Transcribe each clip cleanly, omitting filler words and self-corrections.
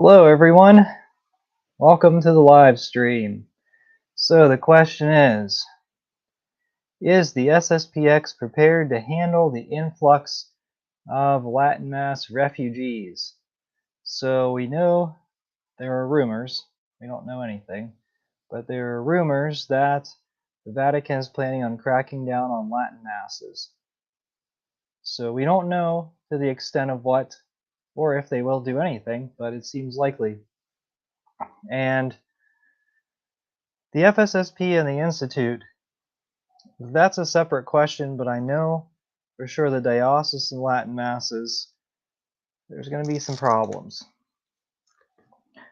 Hello everyone, welcome to the live stream. So the question is the SSPX prepared to handle the influx of Latin Mass refugees? So we know there are rumors, we don't know anything, but there are rumors that the Vatican is planning on cracking down on Latin Masses. So we don't know to the extent of what or if they will do anything, but it seems likely. And the FSSP and the Institute, that's a separate question, but I know for sure the diocesan Latin Masses, there's going to be some problems.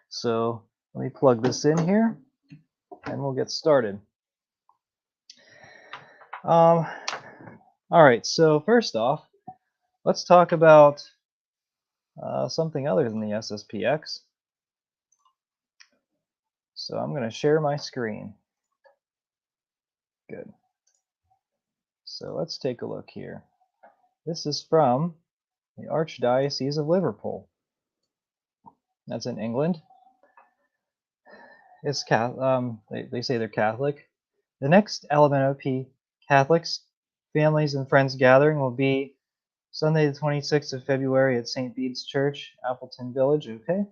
So let me plug this in here, and we'll get started. All right, so first off, let's talk about something other than the SSPX. So I'm going to share my screen. Good. So let's take a look here. This is from the Archdiocese of Liverpool. That's in England. It's they say they're Catholic. The next LMNOP Catholics, Families and Friends gathering will be Sunday the 26th of February at St. Bede's Church, Appleton Village. Okay.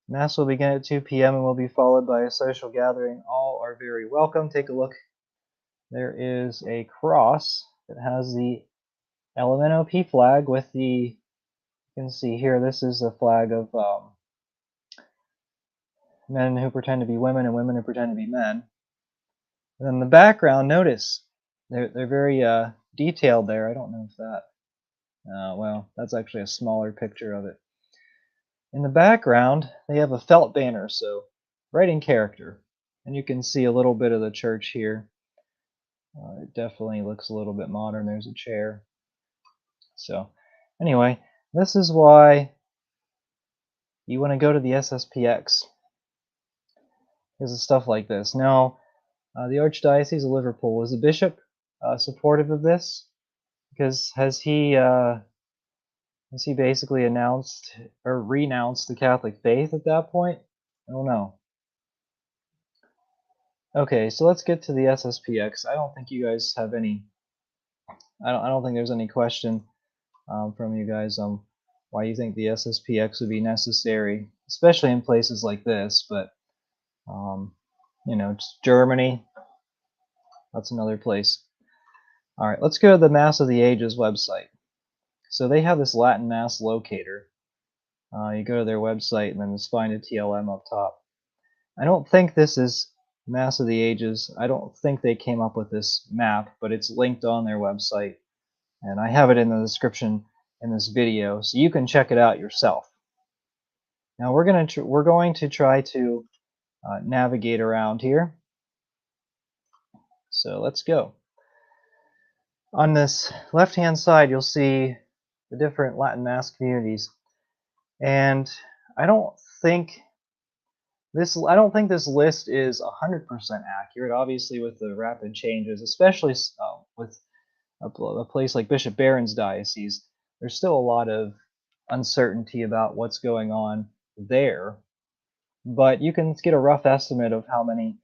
Mass will begin at 2 p.m. and will be followed by a social gathering. All are very welcome. Take a look. There is a cross that has the LMNOP flag with the, you can see here, this is a flag of men who pretend to be women and women who pretend to be men. And in the background, notice they're very detailed there. I don't know if that, well, that's actually a smaller picture of it. In the background, they have a felt banner, so right in character. And you can see a little bit of the church here. It definitely looks a little bit modern. There's a chair. So anyway, this is why you want to go to the SSPX. Because of stuff like this. Now, the Archdiocese of Liverpool, was the bishop supportive of this? Because has he basically announced or renounced the Catholic faith at that point? I don't know. Okay, so let's get to the SSPX. I don't think you guys have any. I don't think there's any question from you guys on why you think the SSPX would be necessary, especially in places like this. But you know, it's Germany. That's another place. All right, let's go to the Mass of the Ages website. So they have this Latin Mass locator. You go to their website and then just find a TLM up top. I don't think this is Mass of the Ages. I don't think they came up with this map, but it's linked on their website. And I have it in the description in this video, so you can check it out yourself. Now we're going to try to navigate around here. So let's go. On this left-hand side, you'll see the different Latin Mass communities. And I don't think this list is 100% accurate, obviously, with the rapid changes, especially with a place like Bishop Barron's diocese. There's still a lot of uncertainty about what's going on there, but you can get a rough estimate of how many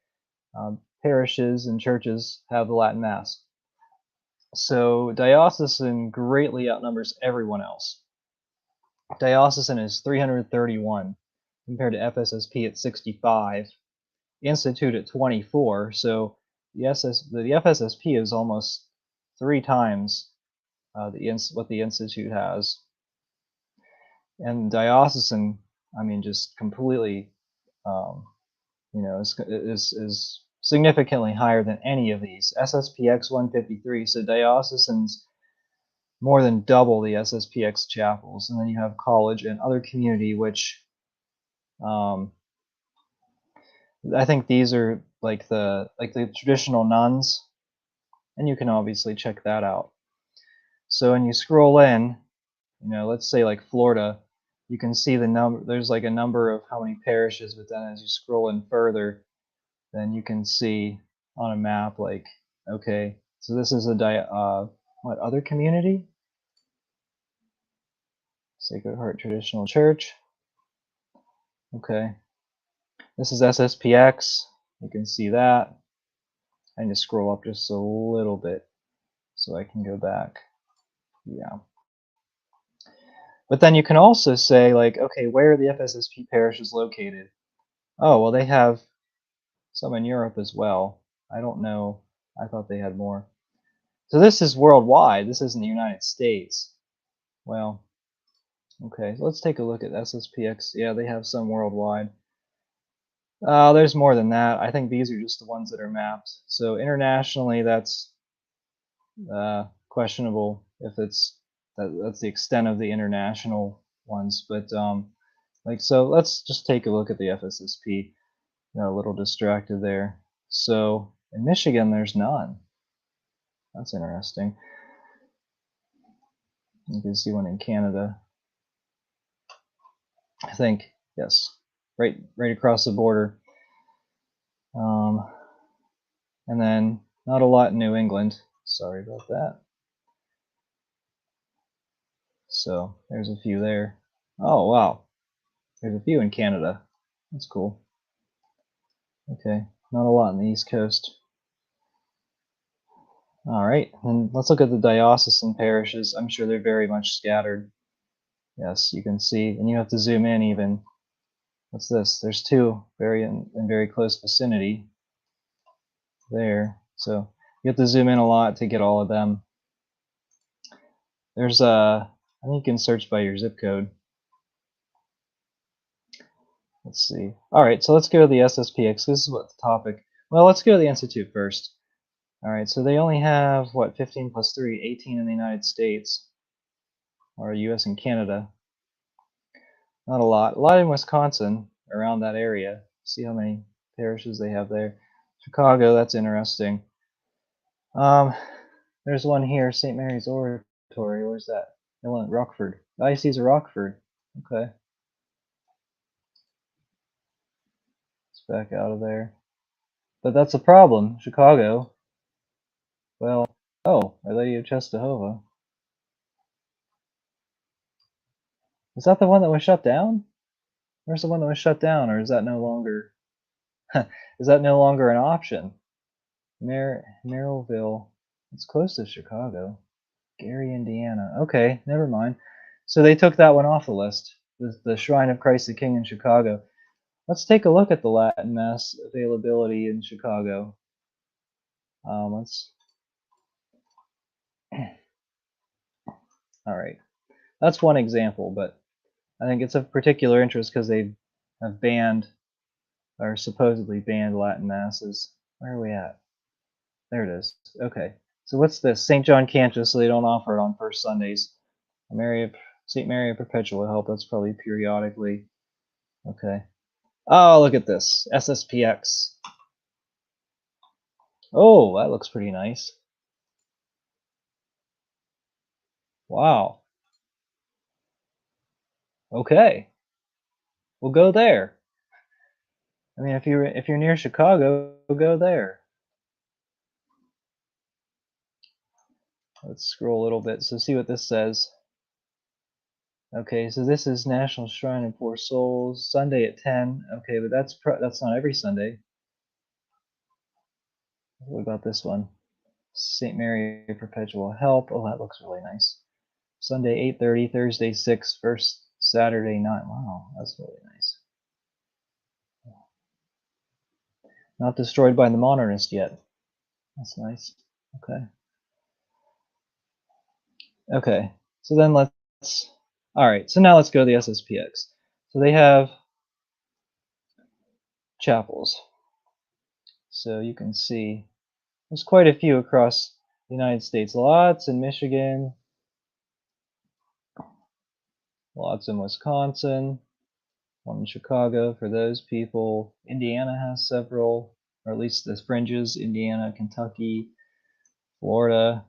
parishes and churches have the Latin Mass. So diocesan greatly outnumbers everyone else. Diocesan is 331 compared to FSSP at 65, Institute at 24. So the FSSP is almost 3 times what the Institute has. And diocesan, I mean, just completely, you know, is significantly higher than any of these. SSPX 153, so diocesan's more than double the SSPX chapels. And then you have college and other community, which I think these are like the traditional nuns, and you can obviously check that out. So when you scroll in, you know, let's say like Florida, you can see the number. There's like a number of how many parishes, but then as you scroll in further, then you can see on a map like, okay, so this is a what other community? Sacred Heart Traditional Church. Okay. This is SSPX. You can see that. I need to scroll up just a little bit so I can go back. Yeah. But then you can also say, like, okay, where are the FSSP parishes located? Oh, well, they have some in Europe as well. I don't know. I thought they had more. So this is worldwide. This isn't the United States. Well, okay. So let's take a look at SSPX. Yeah, they have some worldwide. There's more than that. I think these are just the ones that are mapped. So internationally, that's questionable if that's the extent of the international ones. But like, so let's just take a look at the FSSP. Got a little distracted there. So in Michigan, there's none. That's interesting. You can see one in Canada. I think, yes, right across the border. And then not a lot in New England. Sorry about that. So there's a few there. Oh wow, there's a few in Canada. That's cool. Okay, not a lot on the East Coast. All right, and let's look at the diocesan parishes. I'm sure they're very much scattered. Yes, you can see, and you have to zoom in even. What's this? There's two very in very close vicinity there. So you have to zoom in a lot to get all of them. There's I think you can search by your zip code. Let's see. All right, so let's go to the SSPX. This is what the topic. Well, let's go to the Institute first. All right, so they only have, what, 15 plus 3, 18 in the United States, or US and Canada. Not a lot. A lot in Wisconsin, around that area. See how many parishes they have there. Chicago, that's interesting. There's one here, St. Mary's Oratory. Where's that? Rockford. Diocese of Rockford. Okay. Let's back out of there. But that's a problem. Chicago. Well, oh, Our Lady of Czestochowa. Is that the one that was shut down? Where's the one that was shut down, or is that no longer is that no longer an option? Merrillville. It's close to Chicago. Gary, Indiana. Okay, never mind. So they took that one off the list. The Shrine of Christ the King in Chicago. Let's take a look at the Latin Mass availability in Chicago. Let's. All right, that's one example, but I think it's of particular interest because they have banned or supposedly banned Latin masses. Where are we at? There it is. Okay. So what's this? St. John Cantus, so they don't offer it on first Sundays. St. Mary of Perpetual Help, that's probably periodically. Okay. Oh, look at this. SSPX. Oh, that looks pretty nice. Wow. Okay. We'll go there. I mean, if you're near Chicago, go there. Let's scroll a little bit. So see what this says. Okay, so this is National Shrine of Poor Souls, Sunday at 10. Okay, but that's not every Sunday. What about this one? St. Mary Perpetual Help. Oh, that looks really nice. Sunday 8:30, Thursday 6, first Saturday 9. Wow, that's really nice. Not destroyed by the modernist yet. That's nice. Okay. Okay. So then let's. All right. So now let's go to the SSPX. So they have chapels. So you can see there's quite a few across the United States. Lots in Michigan, lots in Wisconsin, one in Chicago for those people. Indiana has several, or at least the fringes. Indiana, Kentucky, Florida.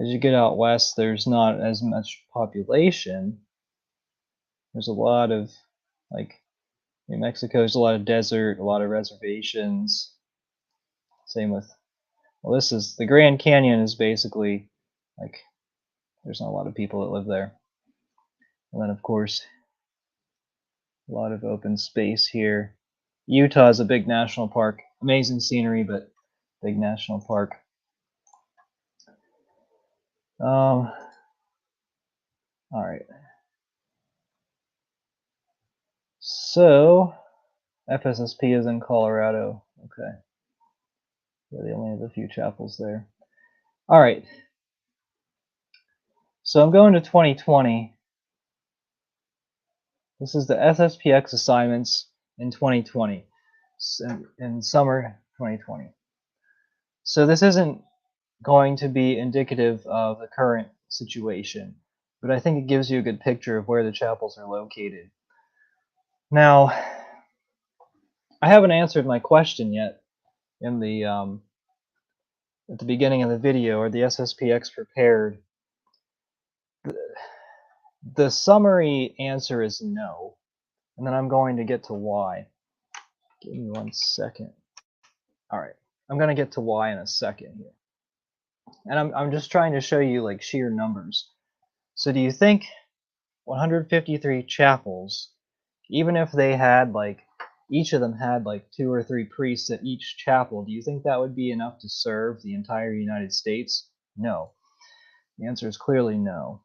As you get out west, there's not as much population. There's a lot of, like, New Mexico, there's a lot of desert, a lot of reservations. Same with, well, this is, the Grand Canyon is basically, like, there's not a lot of people that live there. And then, of course, A lot of open space here. Utah is a big national park. Amazing scenery, but big national park. All right. So, FSSP is in Colorado. Okay. Yeah, they only have a few chapels there. All right. So I'm going to 2020. This is the SSPX assignments in 2020, in summer 2020. So this isn't going to be indicative of the current situation, but I think it gives you a good picture of where the chapels are located. Now, I haven't answered my question yet in the at the beginning of the video. Are the SSPX prepared? The summary answer is no, and then I'm going to get to why. Give me 1 second. All right, I'm going to get to why in a second here. And I'm just trying to show you like sheer numbers. So do you think 153 chapels, even if they had like, each of them had like 2 or 3 priests at each chapel, do you think that would be enough to serve the entire United States? No. The answer is clearly no.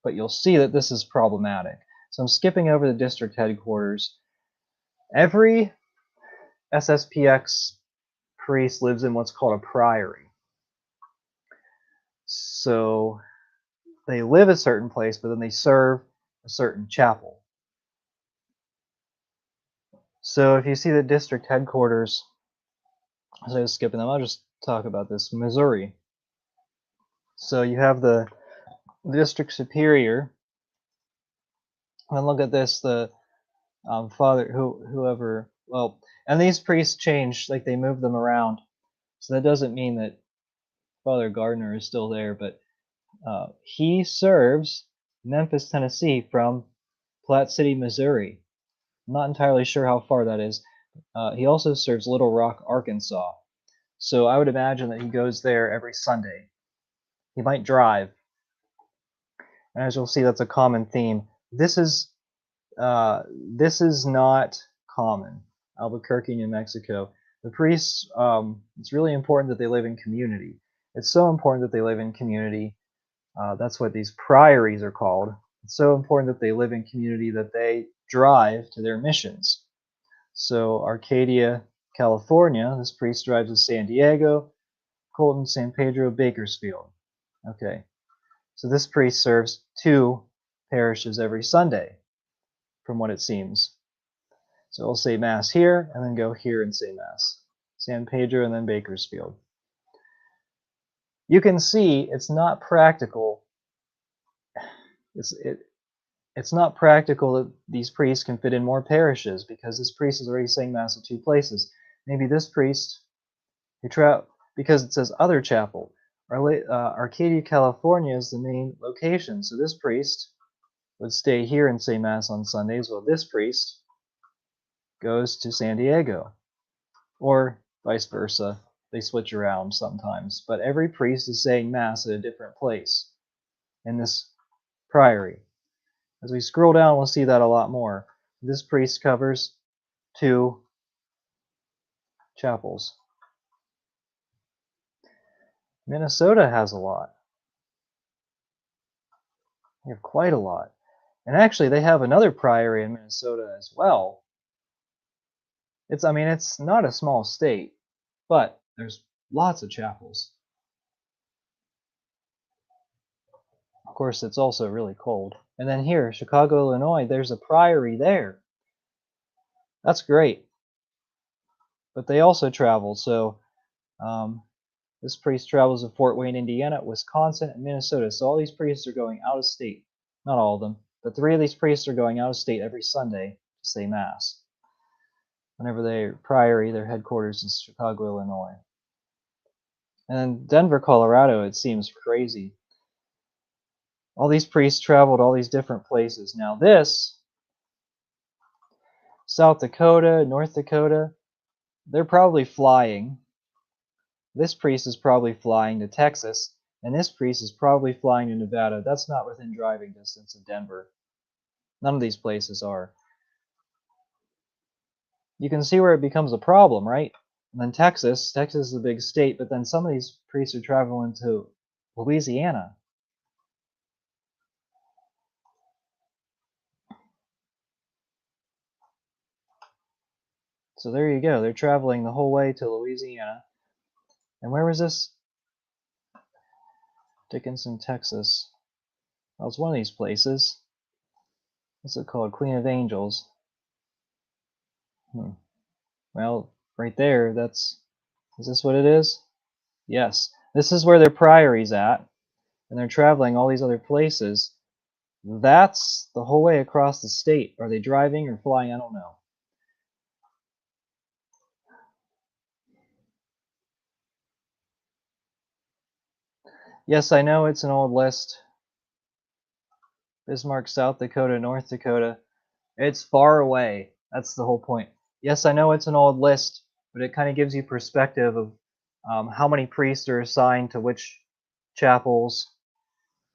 But you'll see that this is problematic. So I'm skipping over the district headquarters. Every SSPX priest lives in what's called a priory. So they live a certain place, but then they serve a certain chapel. So if you see the district headquarters, so I was skipping them, I'll just talk about this. Missouri. So you have the district superior, and look at this, the whoever, well, and these priests change, like they move them around. So that doesn't mean that Father Gardner is still there, but he serves Memphis, Tennessee from Platte City, Missouri. I'm not entirely sure how far that is. He also serves Little Rock, Arkansas. So I would imagine that he goes there every Sunday. He might drive. And as you'll see, that's a common theme. This is not common. Albuquerque, New Mexico. The priests, it's really important that they live in community. It's so important that they live in community. That's what these priories are called. It's so important that they live in community that they drive to their missions. So Arcadia, California, this priest drives to San Diego, Colton, San Pedro, Bakersfield. Okay, so this priest serves 2 parishes every Sunday, from what it seems. So we'll say Mass here, and then go here and say Mass. San Pedro and then Bakersfield. You can see it's not practical. It's not practical that these priests can fit in more parishes, because this priest is already saying Mass at 2 places. Maybe this priest, because it says other chapel. Arcadia, California is the main location, so this priest would stay here and say Mass on Sundays, while this priest goes to San Diego, or vice versa. They switch around sometimes, but every priest is saying Mass at a different place in this priory. As we scroll down, we'll see that a lot more. This priest covers 2 chapels. Minnesota has a lot. They have quite a lot. And actually, they have another priory in Minnesota as well. It's not a small state, but there's lots of chapels. Of course, it's also really cold. And then here, Chicago, Illinois, there's a priory there. That's great. But they also travel, so this priest travels to Fort Wayne, Indiana, Wisconsin, and Minnesota. So all these priests are going out of state. Not all of them, but 3 of these priests are going out of state every Sunday to say Mass. Whenever their priory, their headquarters is Chicago, Illinois. And Denver, Colorado, it seems crazy. All these priests travel to all these different places. Now this, South Dakota, North Dakota, they're probably flying. This priest is probably flying to Texas, and this priest is probably flying to Nevada. That's not within driving distance of Denver. None of these places are. you can see where it becomes a problem, right? And then Texas is a big state, but then some of these priests are traveling to Louisiana. So there you go. They're traveling the whole way to Louisiana. And where was this? Dickinson, Texas. Well, it's one of these places. What's it called? Queen of Angels. Well, right there, is this what it is? Yes. This is where their priory's at, and they're traveling all these other places. That's the whole way across the state. Are they driving or flying? I don't know. Yes, I know it's an old list. Bismarck, South Dakota, North Dakota. It's far away. That's the whole point. Yes, I know it's an old list, but it kind of gives you perspective of how many priests are assigned to which chapels.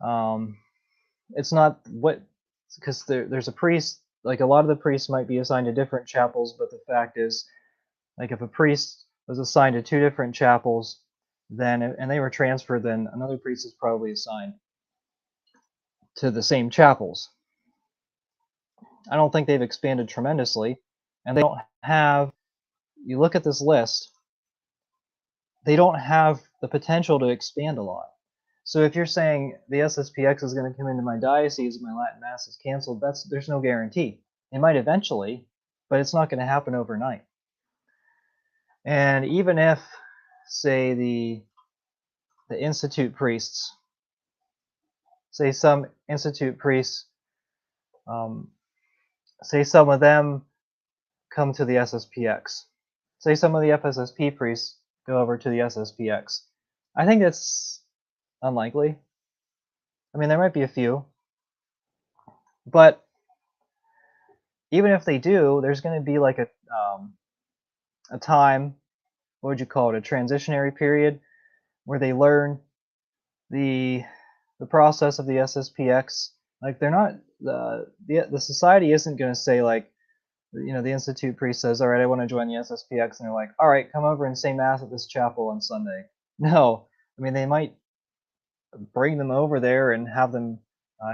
It's not what, because there's a priest, like a lot of the priests might be assigned to different chapels, but the fact is, like if a priest was assigned to two different chapels, then and they were transferred, then another priest is probably assigned to the same chapels. I don't think they've expanded tremendously, and they don't have, you look at this list, they don't have the potential to expand a lot. So if you're saying the SSPX is going to come into my diocese and my Latin Mass is canceled, there's no guarantee. It might eventually, but it's not going to happen overnight. And even if, say, the institute priests, say some institute priests, say some of them come to the SSPX, say some of the FSSP priests go over to the SSPX. I think that's unlikely. I mean, there might be a few, but even if they do, there's going to be like a time, what would you call it, a transitionary period where they learn the process of the SSPX. Like they're not the society isn't going to say, like, you know, the institute priest says, all right, I want to join the SSPX, and they're like, all right, come over and say mass at this chapel on Sunday. No, I mean, they might bring them over there and have them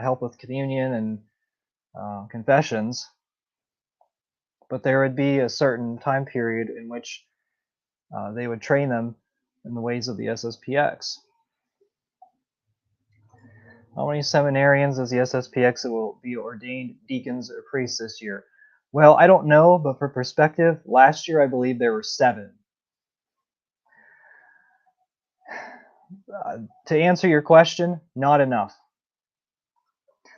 help with communion and confessions, but there would be a certain time period in which they would train them in the ways of the SSPX. How many seminarians does the SSPX will be ordained deacons or priests this year? Well, I don't know, but for perspective, last year I believe there were 7. To answer your question, not enough.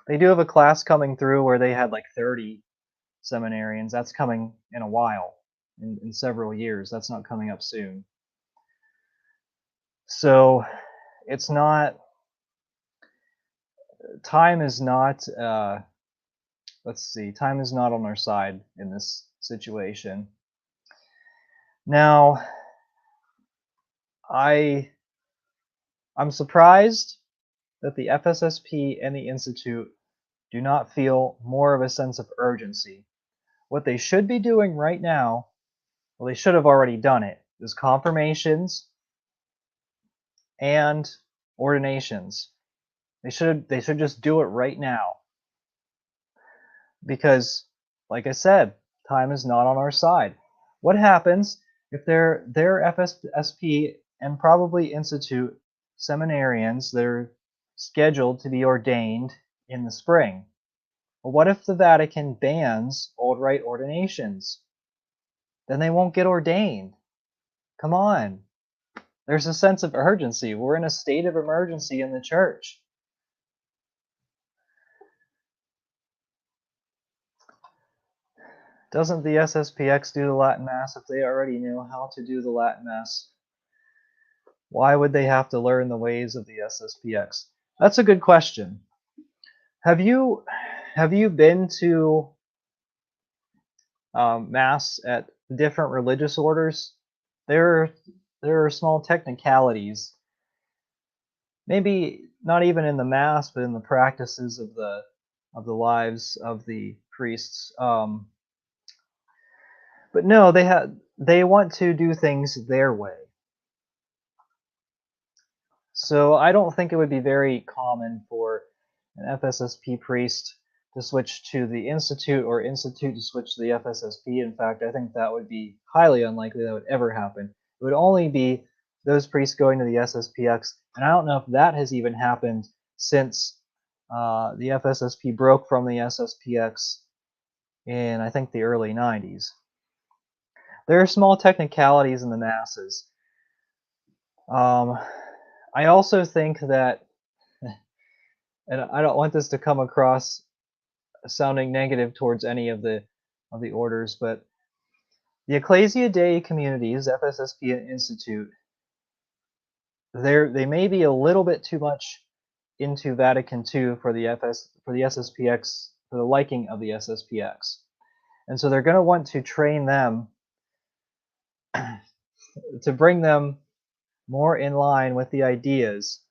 They do have a class coming through where they had like 30 seminarians. That's coming in a while, in several years. That's not coming up soon. So it's not, time is not, let's see, time is not on our side in this situation. Now, I'm surprised that the FSSP and the Institute do not feel more of a sense of urgency. What they should be doing right now, well, they should have already done it, is confirmations and ordinations. They should just do it right now. Because, like I said, time is not on our side. What happens if their FSSP and probably Institute seminarians that are scheduled to be ordained in the spring? Well, what if the Vatican bans old rite ordinations? Then they won't get ordained. Come on. There's a sense of urgency. We're in a state of emergency in the church. Doesn't the SSPX do the Latin Mass if they already knew how to do the Latin Mass? Why would they have to learn the ways of the SSPX? That's a good question. Have you been to Mass at different religious orders? There are small technicalities. Maybe not even in the Mass, but in the practices of the lives of the priests. But no, they want to do things their way. So I don't think it would be very common for an FSSP priest to switch to the Institute or Institute to switch to the FSSP. In fact, I think that would be highly unlikely that would ever happen. It would only be those priests going to the SSPX, and I don't know if that has even happened since the FSSP broke from the SSPX in, I think, the early 90s. There are small technicalities in the masses. I also think that, and I don't want this to come across sounding negative towards any of the orders, but the Ecclesia Dei communities, FSSP and Institute, they may be a little bit too much into Vatican II for the SSPX, for the liking of the SSPX, and so they're going to want to train them to bring them more in line with the ideas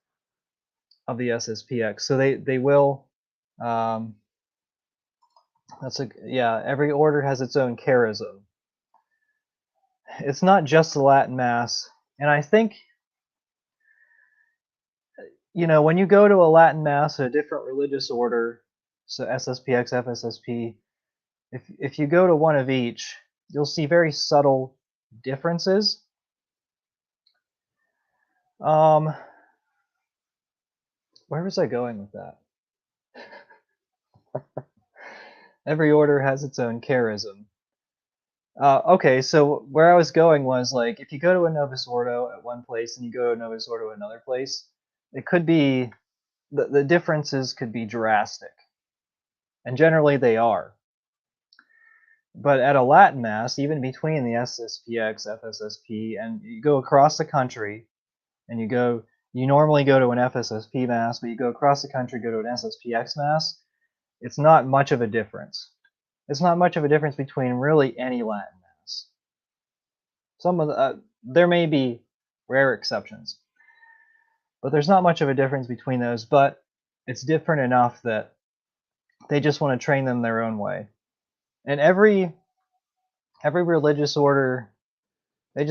of the SSPX. So they will. Every order has its own charism. It's not just the Latin Mass, and I think, when you go to a Latin Mass, a different religious order, so SSPX, FSSP, if you go to one of each, you'll see very subtle differences. Where was I going with that? Every order has its own charism. Okay, so where I was going was, like, if you go to a Novus Ordo at one place and you go to a Novus Ordo at another place, it could be, the differences could be drastic. And generally they are. But at a Latin Mass, even between the SSPX, FSSP, and you go across the country, and you normally go to an FSSP Mass, but you go across the country, go to an SSPX Mass, it's not much of a difference. It's not much of a difference between really any Latin Mass. There may be rare exceptions, but there's not much of a difference between those, but it's different enough that they just want to train them their own way. And every religious order, they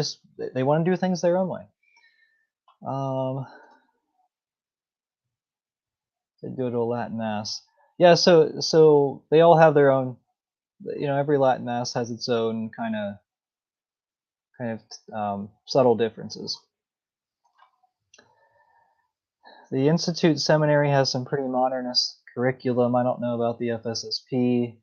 want to do things their own way. They go to a Latin Mass. Yeah, so they all have their own, every Latin Mass has its own kind of subtle differences. The Institute Seminary has some pretty modernist curriculum. I don't know about the FSSP.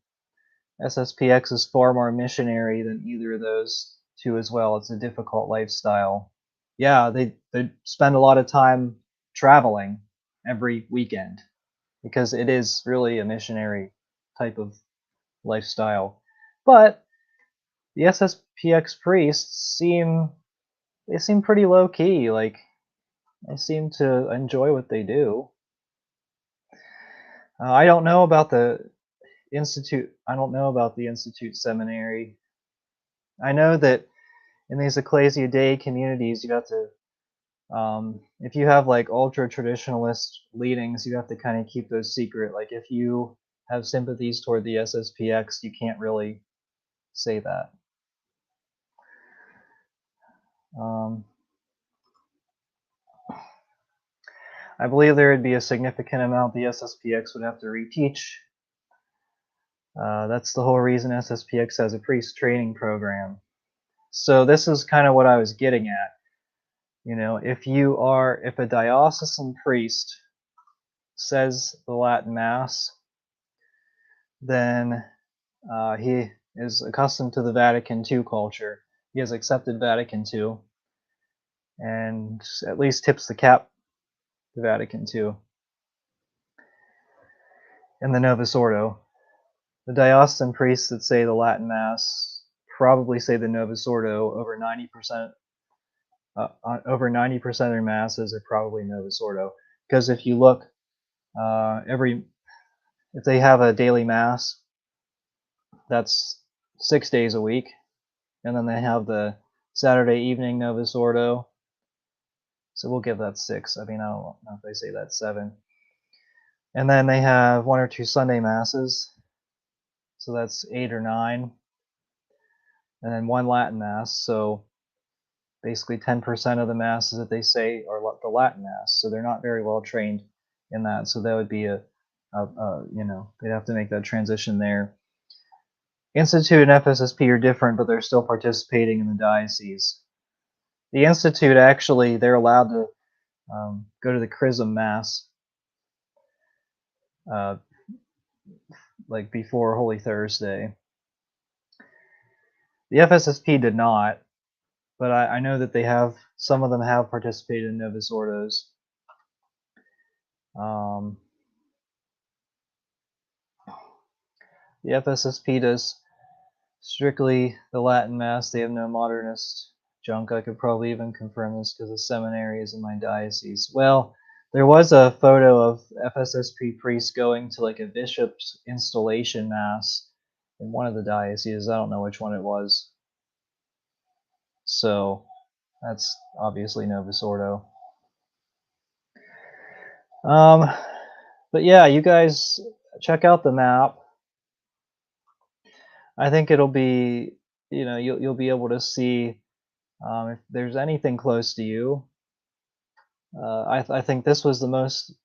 SSPX is far more missionary than either of those two as well. It's a difficult lifestyle. Yeah, they spend a lot of time traveling every weekend because it is really a missionary type of lifestyle. But the SSPX priests seem pretty low key. Like, they seem to enjoy what they do. I don't know about the Institute. I don't know about the Institute Seminary. I know that in these Ecclesia Dei communities, you have to, if you have like ultra traditionalist leanings, you have to kind of keep those secret. Like, if you have sympathies toward the SSPX, you can't really say that. I believe there would be a significant amount the SSPX would have to reteach. That's the whole reason SSPX has a priest training program. So this is kind of what I was getting at. If a diocesan priest says the Latin Mass, then he is accustomed to the Vatican II culture. He has accepted Vatican II, and at least tips the cap to Vatican II. In the Novus Ordo, the diocesan priests that say the Latin Mass probably say the Novus Ordo. Over 90% of their masses are probably Novus Ordo. Because if you look, if they have a daily Mass, that's 6 days a week, and then they have the Saturday evening Novus Ordo. So we'll give that 6. I mean, I don't know if they say that's 7. And then they have 1 or 2 Sunday Masses, so that's 8 or 9. and then 1 Latin Mass. So basically 10% of the masses that they say are the Latin Mass. So they're not very well trained in that. So that would be they'd have to make that transition there. Institute and FSSP are different, but they're still participating in the diocese. The Institute, actually, they're allowed to go to the Chrism Mass like before Holy Thursday. The FSSP did not, but I know that some of them have participated in Novus Ordos. The FSSP does strictly the Latin Mass. They have no modernist junk. I could probably even confirm this because the seminary is in my diocese. Well, there was a photo of FSSP priests going to like a bishop's installation mass in one of the dioceses. I don't know which one it was. So that's obviously Novus Ordo. But yeah, you guys check out the map. I think it'll be, you'll be able to see if there's anything close to you. I think this was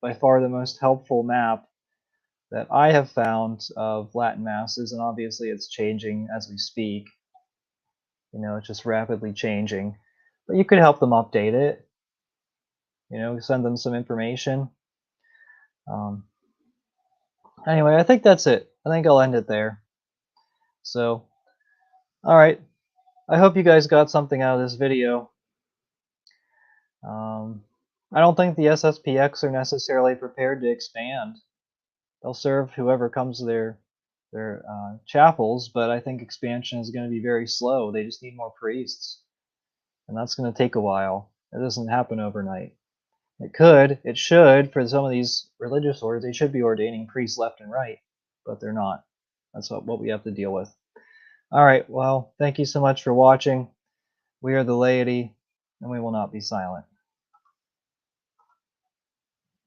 by far the most helpful map that I have found of Latin masses, and obviously it's changing as we speak. It's just rapidly changing. But you could help them update it. Send them some information. Anyway, I think that's it. I think I'll end it there. So, all right. I hope you guys got something out of this video. I don't think the SSPX are necessarily prepared to expand. They'll serve whoever comes to their chapels, but I think expansion is going to be very slow. They just need more priests, and that's going to take a while. It doesn't happen overnight. It should, for some of these religious orders, they should be ordaining priests left and right, but they're not. That's what we have to deal with. All right, well, thank you so much for watching. We are the laity, and we will not be silent.